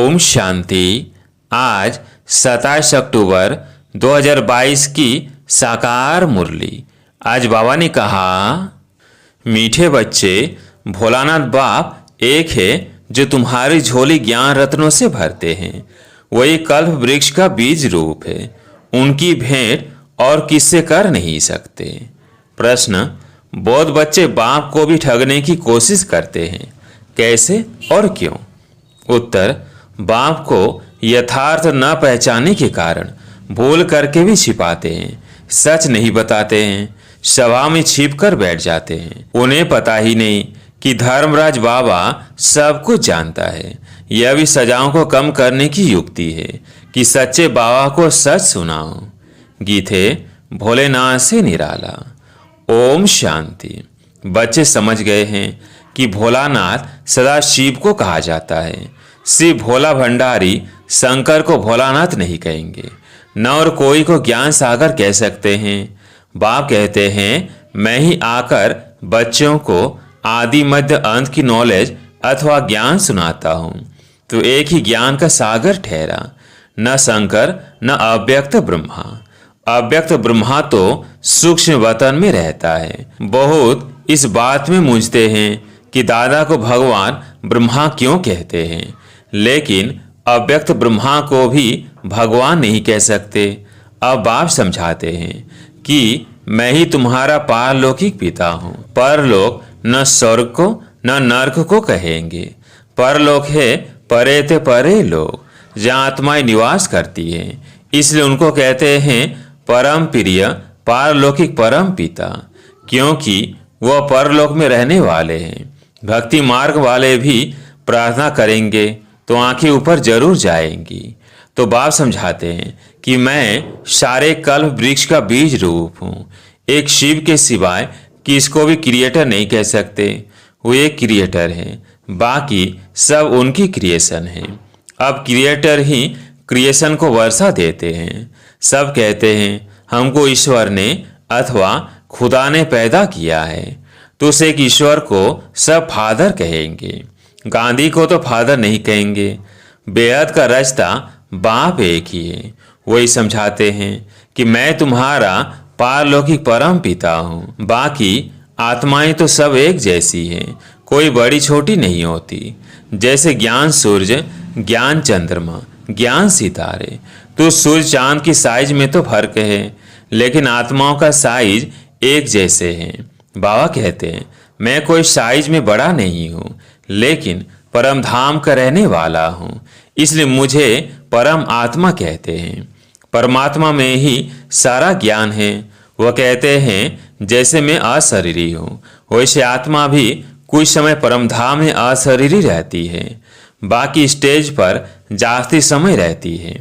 ओम शांति। आज 27 अक्टूबर 2022 की साकार मुरली। आज बाबा ने कहा, मीठे बच्चे, भोलानाथ बाप एक है जो तुम्हारी झोली ज्ञान रत्नों से भरते हैं। वही कल्प वृक्ष का बीज रूप है। उनकी भेंट और किससे कर नहीं सकते। प्रश्न, बौद्ध बच्चे बाप को भी ठगने की कोशिश करते हैं, कैसे और क्यों? उत्तर, बाप को यथार्थ न पहचानने के कारण भूल करके भी छिपाते हैं, सच नहीं बताते हैं, सभा में छिप कर बैठ जाते हैं। उन्हें पता ही नहीं कि धर्मराज बाबा सब कुछ जानता है। यह भी सजाओं को कम करने की युक्ति है कि सच्चे बाबा को सच सुनाओ। गीते भोलेनाथ से निराला। ओम शांति। बच्चे समझ गए हैं कि भोलानाथ सदा शिव को कहा जाता है। शिव भोला भंडारी शंकर को भोलानाथ नहीं कहेंगे, न और कोई को ज्ञान सागर कह सकते हैं। बाप कहते हैं, मैं ही आकर बच्चों को आदि मध्य अंत की नॉलेज अथवा ज्ञान सुनाता हूँ। तो एक ही ज्ञान का सागर ठहरा, न शंकर न अव्यक्त ब्रह्मा। अव्यक्त ब्रह्मा तो सूक्ष्म वतन में रहता है। बहुत इस बात में मूंझते हैं कि दादा को भगवान ब्रह्मा क्यों कहते हैं, लेकिन अव्यक्त ब्रह्मा को भी भगवान नहीं कह सकते। अब बाप समझाते हैं कि मैं ही तुम्हारा पारलौकिक पिता हूँ। परलोक न स्वर्ग को न नरक को कहेंगे। परलोक है परे ते परे लोक, जहाँ आत्माएं निवास करती है। इसलिए उनको कहते हैं परम प्रिय पारलौकिक परम पिता, क्योंकि वह परलोक में रहने वाले हैं। भक्ति मार्ग वाले भी प्रार्थना करेंगे तो आंखें ऊपर जरूर जाएंगी। तो बाप समझाते हैं कि मैं सारे कल्प वृक्ष का बीज रूप हूँ। एक शिव के सिवाय किसको भी क्रिएटर नहीं कह सकते। वो एक क्रिएटर है, बाकी सब उनकी क्रिएशन है। अब क्रिएटर ही क्रिएशन को वर्षा देते हैं। सब कहते हैं हमको ईश्वर ने अथवा खुदा ने पैदा किया है। तो उस एक ईश्वर को सब फादर कहेंगे। गांधी को तो फादर नहीं कहेंगे। बेहद का रास्ता बाप एक ही है। वही समझाते हैं कि मैं तुम्हारा पारलौकिक परम पिता हूँ। बाकी आत्माएं तो सब एक जैसी हैं, कोई बड़ी छोटी नहीं होती। जैसे ज्ञान सूर्य, ज्ञान चंद्रमा, ज्ञान सितारे। तो सूर्य चांद की साइज में तो फर्क है, लेकिन आत्माओं का साइज एक जैसे हैं। बाबा कहते हैं मैं कोई साइज में बड़ा नहीं हूँ, लेकिन परम धाम का रहने वाला हूँ। इसलिए मुझे परम आत्मा कहते हैं। परमात्मा में ही सारा ज्ञान है। वह कहते हैं जैसे मैं अशरीरी हूँ, वैसे आत्मा भी कुछ समय परम धाम में अशरीरी रहती है, बाकी स्टेज पर जाती समय रहती है।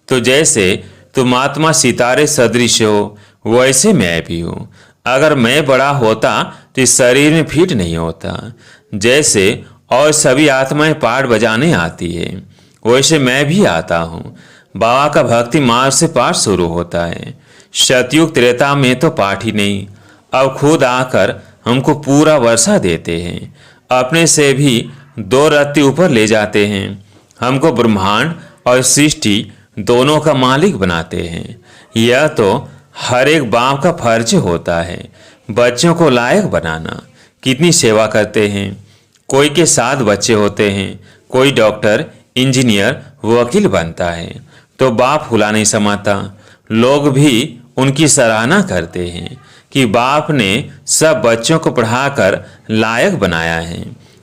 तो जैसे तुम आत्मा सितारे सदृश हो, वैसे मैं भी हूँ। अगर मैं बड़ा होता तो इस शरीर में फिट नहीं होता। जैसे और सभी आत्माएं पाठ बजाने आती है, वैसे मैं भी आता हूँ। बाबा का भक्ति मार्ग से पाठ शुरू होता है। सतयुग त्रेता में तो पाठ ही नहीं। अब खुद आकर हमको पूरा वर्षा देते हैं। अपने से भी 2 रत्ती ऊपर ले जाते हैं। हमको ब्रह्मांड और सृष्टि दोनों का मालिक बनाते हैं। यह तो हर एक बाप का फर्ज होता है, बच्चों को लायक बनाना। कितनी सेवा करते हैं। कोई के 7 बच्चे होते हैं, कोई डॉक्टर, इंजीनियर, वकील बनता है, तो बाप फुला नहीं समाता। लोग भी उनकी सराहना करते हैं कि बाप ने सब बच्चों को पढ़ाकर लायक बनाया है।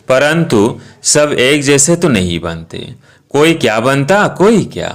परंतु सब एक जैसे तो नहीं बनते। कोई क्या बनता, कोई क्या।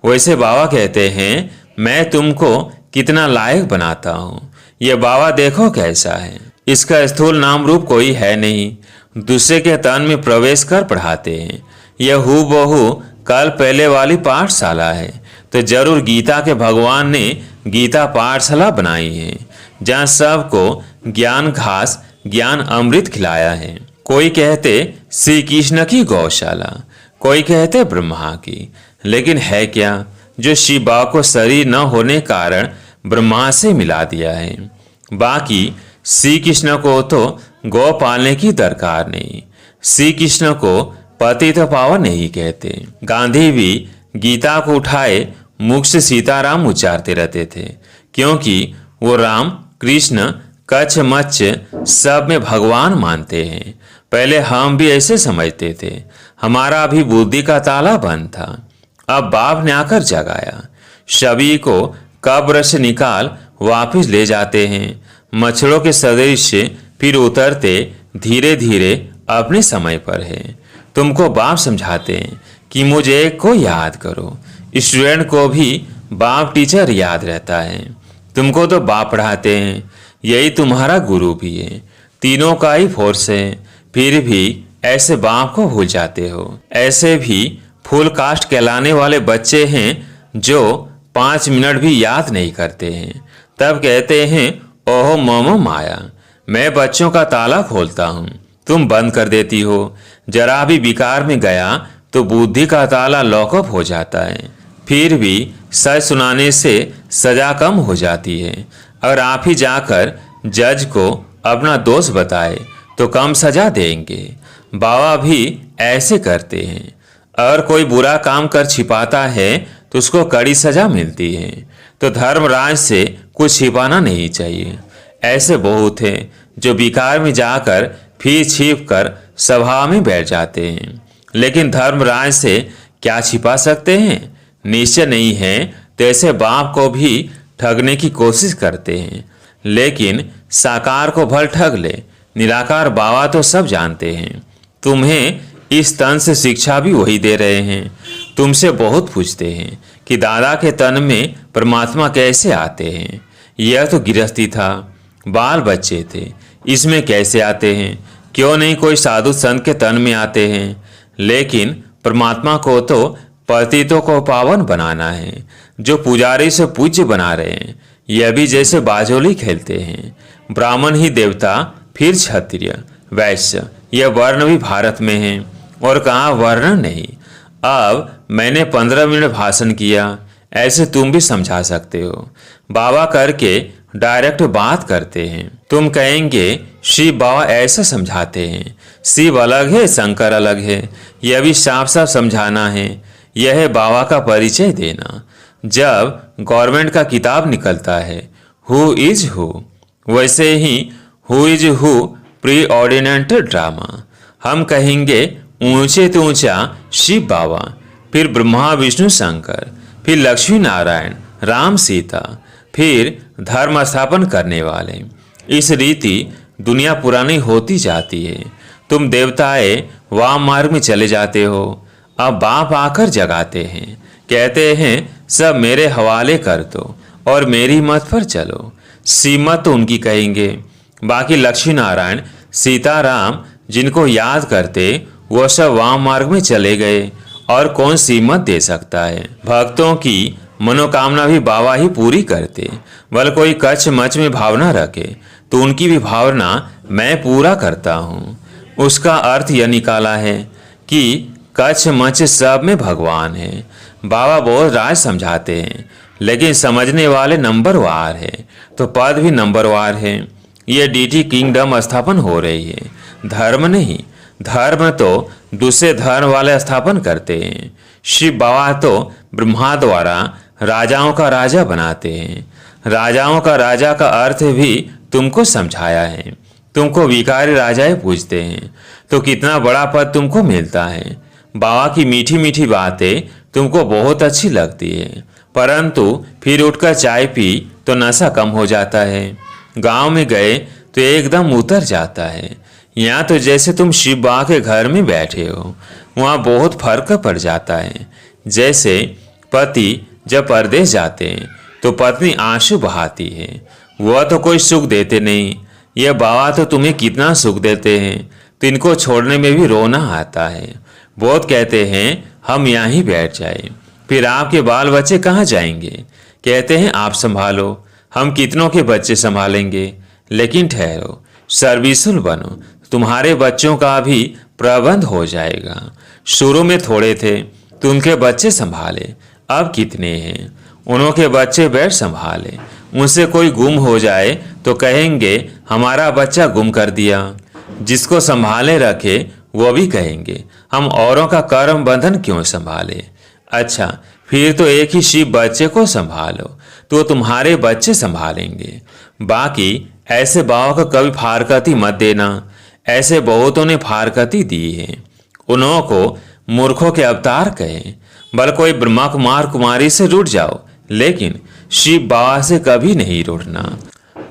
वैसे बाबा कहते हैं मैं तुमको कितना लायक बनाता हूँ। ये बाबा देखो कैसा है। इसका स्थूल नाम रूप कोई है नहीं। दूसरे के तन में प्रवेश कर पढ़ाते हैं। यह हूबहू कल पहले वाली पाठशाला है। तो जरूर गीता के भगवान ने गीता पाठशाला बनाई है, जहाँ सबको ज्ञान घास ज्ञान अमृत खिलाया है। कोई कहते श्री कृष्ण की गौशाला, कोई कहते ब्रह्मा की। लेकिन है क्या जो शिव बाबा को शरीर न होने कारण ब्रह्मा से मिला दिया है। बाकी श्री कृष्ण को तो गौ पालने की दरकार नहीं। श्री कृष्ण को पतित पावन नहीं कहते। गांधी भी गीता को उठाए मुख से सीताराम उच्चारते रहते थे, क्योंकि वो राम कृष्ण कच्छ मच्छ सब में भगवान मानते हैं। पहले हम भी ऐसे समझते थे, हमारा भी बुद्धि का ताला बंद था। अब बाप ने आकर जगाया, सभी को कब्र से निकाल वापस ले जाते हैं। मच्छरों के सदृश फिर उतरते धीरे धीरे अपने समय पर है। तुमको बाप समझाते हैं कि मुझे को याद करो। स्टूडेंट को भी बाप टीचर याद रहता है। तुमको तो बाप पढ़ाते हैं, यही तुम्हारा गुरु भी है। तीनों का ही फोर्स है, फिर भी ऐसे बाप को भूल जाते हो। ऐसे भी फुल कास्ट कहलाने वाले बच्चे हैं जो 5 मिनट भी याद नहीं करते हैं, तब कहते हैं ओहो मोमो माया, मैं बच्चों का ताला खोलता हूँ, तुम बंद कर देती हो। जरा भी विकार में गया तो बुद्धि का ताला लॉकअप हो जाता है। फिर भी सच सुनाने से सजा कम हो जाती है। अगर आप ही जाकर जज को अपना दोष बताए तो कम सजा देंगे। बाबा भी ऐसे करते हैं। अगर कोई बुरा काम कर छिपाता है तो उसको कड़ी सजा मिलती है। तो धर्मराज से कुछ छिपाना नहीं चाहिए। ऐसे बहुत हैं जो विकार में जाकर फिर छिप कर सभा में बैठ जाते हैं, लेकिन धर्मराज से क्या छिपा सकते हैं? निश्चय नहीं है तो ऐसे बाप को भी ठगने की कोशिश करते हैं, लेकिन साकार को भल ठग ले। निराकार बाबा तो सब जानते हैं। तुम्हें इस तन से शिक्षा भी वही दे रहे हैं। तुमसे बहुत पूछते हैं कि दादा के तन में परमात्मा कैसे आते हैं। यह तो गृहस्थी था, बाल बच्चे थे, इसमें कैसे आते हैं? क्यों नहीं कोई साधु संत के तन में आते हैं? लेकिन परमात्मा को तो पतितों को पावन बनाना है, जो पुजारी से पूज्य बना रहे हैं। यह भी जैसे बाजोली खेलते हैं। ब्राह्मण ही देवता, फिर क्षत्रिय, वैश्य, यह वर्ण भी भारत में है और कहाँ वर्ण नहीं। अब मैंने 15 मिनट भाषण किया, ऐसे तुम भी समझा सकते हो। बाबा करके डायरेक्ट बात करते हैं। तुम कहेंगे शिव बाबा ऐसे समझाते हैं, शिव अलग है शंकर अलग है। यह भी साफ साफ समझाना है। यह है बाबा का परिचय देना। जब गवर्नमेंट का किताब निकलता है हु इज हु, वैसे ही who is who preordinated drama. हम कहेंगे ऊंचे तो ऊंचा शिव बाबा, फिर ब्रह्मा विष्णु शंकर, फिर लक्ष्मी नारायण, राम सीता, फिर धर्म स्थापन करने वाले। इस रीति दुनिया पुरानी होती जाती है। तुम देवताएं वाम मार्ग में चले जाते हो। अब बाप आकर जगाते हैं, कहते हैं सब मेरे हवाले कर दो और मेरी मत पर चलो। सीमत तो उनकी कहेंगे। बाकी लक्ष्मी नारायण सीताराम जिनको याद करते वो सब वाम मार्ग में चले गए, और कौन सीमत दे सकता है? भक्तों की मनोकामना भी बाबा ही पूरी करते। भले कोई कच्छ मच में भावना रखे तो उनकी भी भावना मैं पूरा करता हूँ। उसका अर्थ यह निकाला है कि कच्छ मच सब में भगवान है। बाबा बहुत राज समझाते हैं, लेकिन समझने वाले नंबरवार है तो पद भी नंबरवार है। ये डीटी किंगडम स्थापन हो रही है, धर्म नहीं। धर्म तो दूसरे धर्म वाले स्थापन करते हैं। शिव बाबा तो ब्रह्मा द्वारा राजाओं का राजा बनाते हैं। राजाओं का राजा का अर्थ भी तुमको समझाया है। तुमको विकारी राजाएं पूछते हैं तो कितना बड़ा पद तुमको मिलता है। बाबा की मीठी मीठी बातें तुमको बहुत अच्छी लगती है, परंतु फिर उठकर चाय पी तो नशा कम हो जाता है। गांव में गए तो एकदम उतर जाता है। यहाँ तो जैसे तुम शिव बाबा के घर में बैठे हो, वहाँ बहुत फर्क पड़ जाता है। जैसे पति जब परदेश जाते हैं तो पत्नी आंसू बहाती है, वह तो कोई सुख देते नहीं। यह बाबा तो तुम्हें कितना सुख देते हैं, तो इनको छोड़ने में भी रोना आता है। बहुत कहते हैं हम यहाँ ही बैठ जाए, फिर आपके बाल बच्चे कहाँ जाएंगे? कहते हैं आप संभालो। हम कितनों के बच्चे संभालेंगे? लेकिन ठहरो, सर्विसुल बनो, तुम्हारे बच्चों का भी प्रबंध हो जाएगा। शुरू में थोड़े थे तो उनके बच्चे संभाले, अब कितने हैं? उनके बच्चे बैठ संभाले। उनसे कोई गुम हो जाए तो कहेंगे हमारा बच्चा गुम कर दिया। जिसको संभाले रखे वो भी कहेंगे हम औरों का कर्म बंधन क्यों संभाले। अच्छा, फिर तो एक ही शिव बच्चे को संभालो तो तुम्हारे बच्चे संभालेंगे। बाकी ऐसे बाबा को कभी फारकती मत देना। ऐसे बहुतों ने फारकती दी है, उन्हों को मूर्खों के अवतार कहे। बल कोई ब्रह्मा कुमार कुमारी से रुठ जाओ, लेकिन शिव बाबा से कभी नहीं रुठना।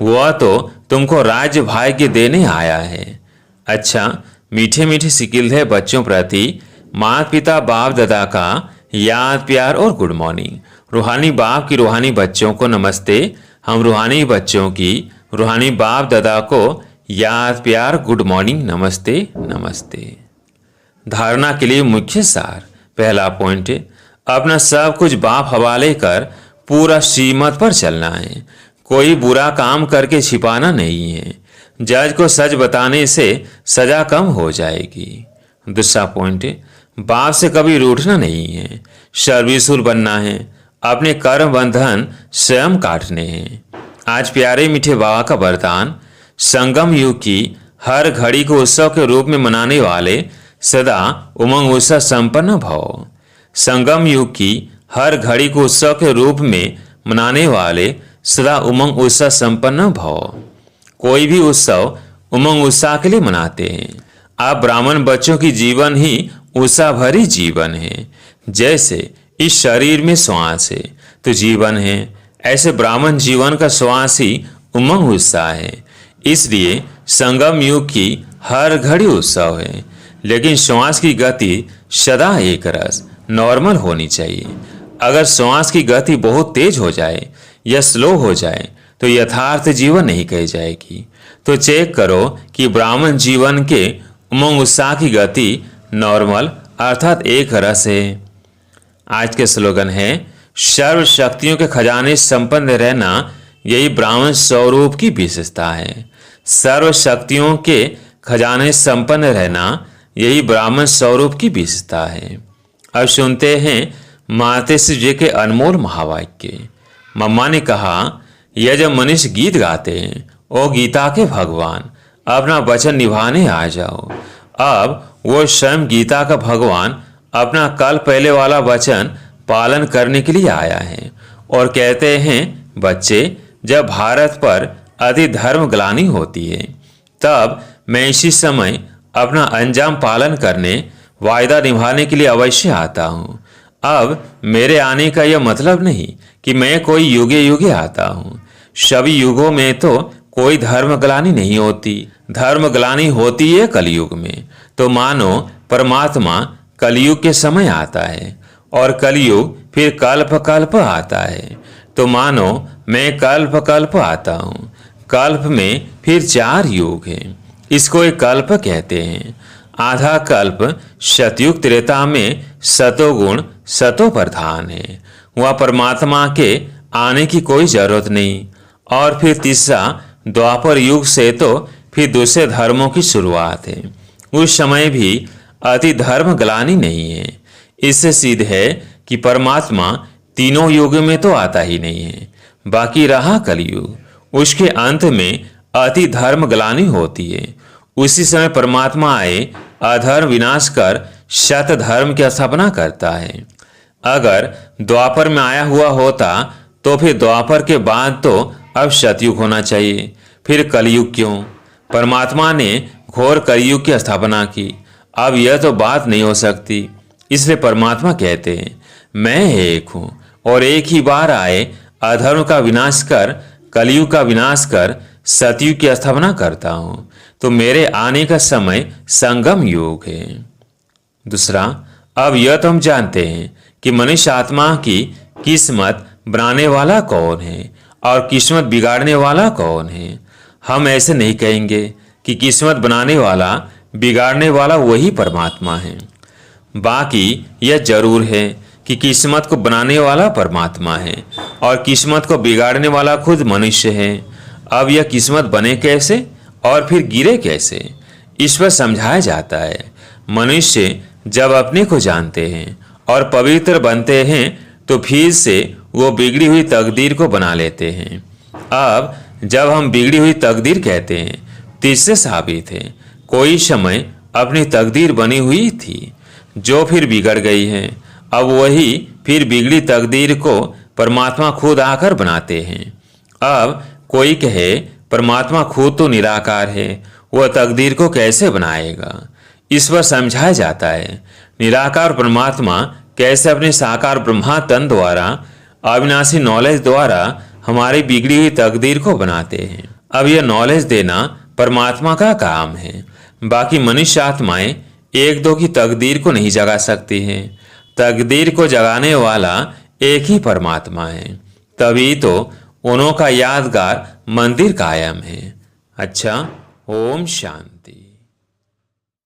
वह तो तुमको राज्य भाग्य देने आया है। अच्छा, मीठे मीठे सिकिल्धे बच्चों प्रति माता पिता बाप दादा का याद प्यार और गुड मॉर्निंग। रूहानी बाप की रूहानी बच्चों को नमस्ते। हम रूहानी बच्चों की रूहानी बाप दादा को याद प्यार गुड मॉर्निंग नमस्ते नमस्ते। धारणा के लिए मुख्य सार। पहला पॉइंट, अपना सब कुछ बाप हवाले कर पूरा श्रीमत पर चलना है। कोई बुरा काम करके छिपाना नहीं है। जज को सच बताने से सजा कम हो जाएगी। दूसरा पॉइंट, बाप से कभी रूठना नहीं है। सर्विसफुल बनना है। अपने कर्म बंधन स्वयं काटने हैं। आज प्यारे मीठे बाबा का वरदान, संगम युग की हर घड़ी को उत्सव के रूप में मनाने वाले सदा उमंग उत्सव संपन्न भव। संगम युग की हर घड़ी को उत्सव के रूप में मनाने वाले सदा उमंग उत्सव संपन्न भव। कोई भी उत्सव उमंग उत्साह के लिए मनाते हैं। आप ब्राह्मण बच्चों की जीवन ही उत्साह भरी जीवन है। जैसे इस शरीर में श्वास है तो जीवन है, ऐसे ब्राह्मण जीवन का श्वास ही उमंग उत्साह है। इसलिए संगम युग की हर घड़ी उत्सव है, लेकिन श्वास की गति सदा एक रस नॉर्मल होनी चाहिए। अगर श्वास की गति बहुत तेज हो जाए या स्लो हो जाए तो यथार्थ जीवन नहीं कही जाएगी। तो चेक करो कि ब्राह्मण जीवन के उमंग उत्साह की गति नॉर्मल अर्थात एक रस है। आज के स्लोगन है, सर्व शक्तियों के खजाने संपन्न रहना यही ब्राह्मण स्वरूप की विशेषता है। सर्व शक्तियों के खजाने संपन्न रहना यही ब्राह्मण स्वरूप की विशेषता है। अब सुनते हैं मातेश्री जी के अनमोल महावाक्य। मम्मा ने कहा, यह जब मनुष्य गीत गाते हैं, ओ गीता के भगवान अपना वचन निभाने आ जाओ। अब वो स्वयं गीता का भगवान अपना कल पहले वाला वचन पालन करने के लिए आया है और कहते हैं, बच्चे, जब भारत पर अति धर्म ग्लानि होती है तब मैं इसी समय अपना अंजाम पालन करने वायदा निभाने के लिए अवश्य आता हूँ। अब मेरे आने का यह मतलब नहीं कि मैं कोई युगे युगे आता हूँ। सभी युगों में तो कोई धर्म ग्लानि नहीं होती। धर्म ग्लानि होती है कलयुग में। तो मानो परमात्मा कलयुग के समय आता है और कलयुग फिर कल्प कल्प आता है। तो मानो मैं कल्प कल्प आता हूँ। कल्प में फिर 4 युग हैं। इसको एक कल्प कहते हैं। आधा कल्प सतयुग त्रेता में सतोगुण सतो प्रधान है, वह परमात्मा के आने की कोई जरूरत नहीं। और फिर तीसरा द्वापर युग से तो फिर दूसरे धर्मों की शुरुआत है। उस समय भी अति धर्म ग्लानि नहीं है। इससे सिद्ध है कि परमात्मा तीनों युग में तो आता ही नहीं है। बाकी रहा कलयुग, उसके अंत में अति धर्म ग्लानि होती है। उसी समय परमात्मा आए अधर्म विनाश कर सत धर्म की स्थापना करता है। अगर द्वापर में आया हुआ होता तो फिर द्वापर के बाद तो अब सतयुग होना चाहिए, फिर कलयुग क्यों? परमात्मा ने घोर कलयुग की स्थापना की। अब यह तो बात नहीं हो सकती। इसलिए परमात्मा कहते हैं, मैं एक हूँ और एक ही बार आए अधर्म का विनाश कर कलयुग का विनाश कर सतयुग की स्थापना करता हूँ। तो मेरे आने का समय संगम युग है। दूसरा, अब यह तो हम जानते हैं कि मनुष्य आत्मा की किस्मत बनाने वाला कौन है और किस्मत बिगाड़ने वाला कौन है। हम ऐसे नहीं कहेंगे कि किस्मत बनाने वाला बिगाड़ने वाला वही परमात्मा है। बाकी यह जरूर है कि किस्मत को बनाने वाला परमात्मा है और किस्मत को बिगाड़ने वाला खुद मनुष्य है। अब यह किस्मत बने कैसे और फिर गिरे कैसे, इस पर समझाया जाता है। मनुष्य जब अपने को जानते हैं और पवित्र बनते हैं तो फिर से वो बिगड़ी हुई तकदीर को बना लेते हैं। अब जब हम बिगड़ी हुई तकदीर कहते हैं तो इससे साबित है कोई समय अपनी तकदीर बनी हुई थी, जो फिर बिगड़ गई है। अब वही फिर बिगड़ी तकदीर को परमात्मा खुद आकर बनाते हैं। अब कोई कहे परमात्मा खुद तो निराकार है, वह तकदीर को कैसे बनाएगा? इस पर समझाया जाता है निराकार परमात्मा कैसे अपने साकार ब्रह्मा तन द्वारा अविनाशी नॉलेज द्वारा हमारी बिगड़ी हुई तकदीर को बनाते हैं। अब यह नॉलेज देना परमात्मा का काम है। बाकी मनुष्य आत्माएं एक दो की तकदीर को नहीं जगा सकती हैं। तकदीर को जगाने वाला एक ही परमात्मा है। तभी तो उन्हों का यादगार मंदिर कायम है। अच्छा, ओम शांति।